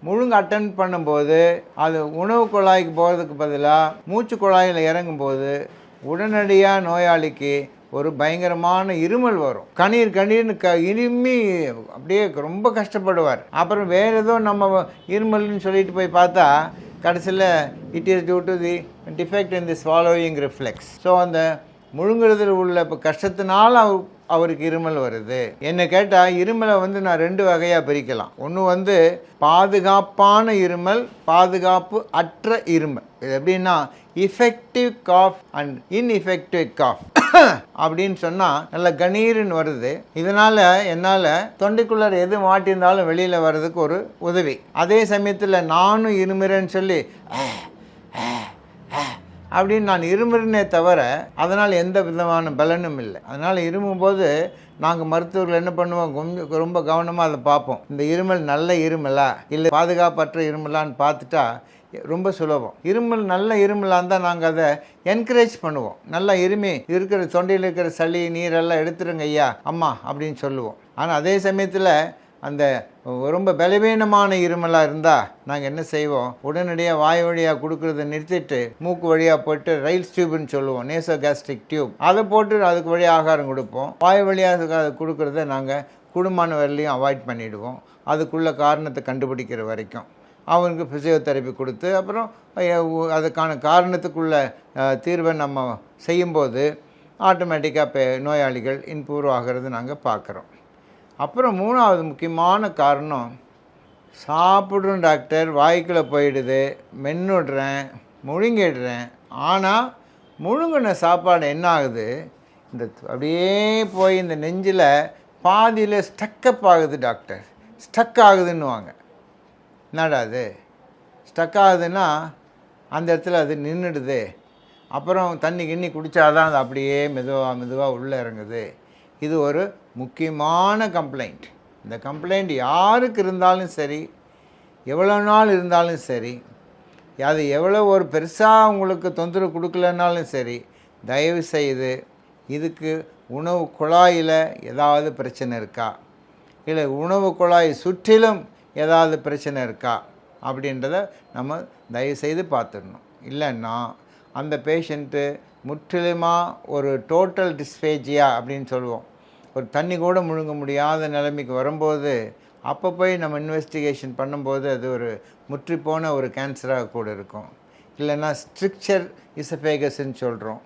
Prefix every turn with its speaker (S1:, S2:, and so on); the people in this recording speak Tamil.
S1: முழுங்க அட்டன் பண்ணும்போது அது உணவு குழாய்க்கு போகிறதுக்கு பதிலாக மூச்சு குழாயில் இறங்கும்போது உடனடியாக நோயாளிக்கு ஒரு பயங்கரமான இருமல் வரும். கணீர்னு இருமி அப்படியே ரொம்ப கஷ்டப்படுவார். அப்புறம் வேறு ஏதோ நம்ம இருமல்னு சொல்லிட்டு போய் பார்த்தா கடைசியில் it is due to the defect in the swallowing reflex. So அந்த முழுங்குறதுல உள்ள இப்போ கஷ்டத்தினால அவருக்கு இருமல் வருது. என்ன கேட்டால் இருமலை நான் 2 வகையாக பிரிக்கலாம். ஒன்று பாதுகாப்பான இருமல், பாதுகாப்பு அற்ற இருமல். இது எப்படின்னா இஃபெக்டிவ் காஃப் அண்ட் இன்இஃபெக்டிவ் காஃப் அப்படின்னு சொன்னால் நல்ல கணீர்னு வருது. இதனால் என்னால் தொண்டைக்குள்ளார எது மாட்டியிருந்தாலும் வெளியில் வர்றதுக்கு ஒரு உதவி. அதே சமயத்தில் நானும் இருமுறேன்னு சொல்லி அப்படின்னு நான் இருமுறனே தவிர அதனால் எந்த விதமான பலனும் இல்லை. அதனால் இருமும்போது நாங்கள் மருத்துவர்கள் என்ன பண்ணுவோம், ரொம்ப கவனமாக அதை பார்ப்போம். இந்த இருமல் நல்ல இருமலா இல்லை பாதுகாப்பற்ற இருமலான்னு பார்த்துட்டா ரொம்ப சுலபம். இருமல் நல்ல இருமலாக இருந்தால் நாங்கள் அதை என்கரேஜ் பண்ணுவோம். நல்லா இருமி இருக்கிற தொண்டையில் இருக்கிற சளி நீரெல்லாம் எடுத்துருங்க ஐயா அம்மா அப்படின்னு சொல்லுவோம். ஆனால் அதே சமயத்தில் அந்த ரொம்ப பலவீனமான இருமலாக இருந்தால் நாங்கள் என்ன செய்வோம், உடனடியாக வாய் வழியாக கொடுக்குறத நிறுத்திட்டு மூக்கு வழியாக போட்டு ரைல்ஸ் டியூப்னு சொல்லுவோம், நேசோகாஸ்ட்ரிக் டியூப், அதை போட்டு அதுக்கு வழியாக ஆகாரம் கொடுப்போம். வாய் வழியாக கொடுக்குறத நாங்கள் கூடுமான வரலையும் அவாய்ட் பண்ணிவிடுவோம். அதுக்குள்ள காரணத்தை கண்டுபிடிக்கிற வரைக்கும் அவனுக்கு ஃபிசியோதெரப்பி கொடுத்து அப்புறம் அதுக்கான காரணத்துக்குள்ள தீர்வை நம்ம செய்யும்போது ஆட்டோமேட்டிக்காக நோயாளிகள் இம்ப்ரூவ் ஆகிறது நாங்கள் பார்க்குறோம். அப்புறம் 3வது முக்கியமான காரணம், சாப்பிட்றோம் டாக்டர், வாய்க்குள்ளே போயிடுது, மென்னுடுறேன், முழுங்கிடுறேன். ஆனால் முழுங்கின சாப்பாடு என்ன ஆகுது, இந்த அப்படியே போய் இந்த நெஞ்சில் பாதியில் ஸ்டக்கப் ஆகுது டாக்டர். ஸ்டக் ஆகுதுன்னுவாங்க. என்னடா அது ஸ்டக் ஆகுதுன்னா அந்த இடத்துல அது நின்றுடுது. அப்புறம் தண்ணி கிண்ணி குடித்தாதான் அது அப்படியே மெதுவாக உள்ளே இறங்குது. இது ஒரு முக்கியமான கம்ப்ளைண்ட். இந்த கம்ப்ளைண்ட் யாருக்கு இருந்தாலும் சரி, எவ்வளோ நாள் இருந்தாலும் சரி, அது எவ்வளோ ஒரு பெருசாக உங்களுக்கு தொந்தரவு கொடுக்கலனாலும் சரி, தயவு செய்து இதுக்கு உணவு குழாயில் ஏதாவது பிரச்சனை இருக்கா, இல்லை உணவு குழாய் சுற்றிலும் ஏதாவது பிரச்சனை இருக்கா அப்படின்றத நம்ம தயவுசெய்து பார்த்துடணும். இல்லைன்னா அந்த பேஷண்ட்டு முற்றிலுமாக ஒரு டோட்டல் டிஸ்பேஜியா அப்படின்னு சொல்லுவோம், ஒரு தண்ணி கூட முழுங்க முடியாத நிலைமைக்கு வரும்போது அப்போ போய் நம்ம இன்வெஸ்டிகேஷன் பண்ணும்போது அது ஒரு முற்றிப்போன ஒரு கேன்சராக கூட இருக்கும். இல்லைன்னா ஸ்ட்ரிக்சர் இசஃபேகஸ்ன்னு சொல்கிறோம்.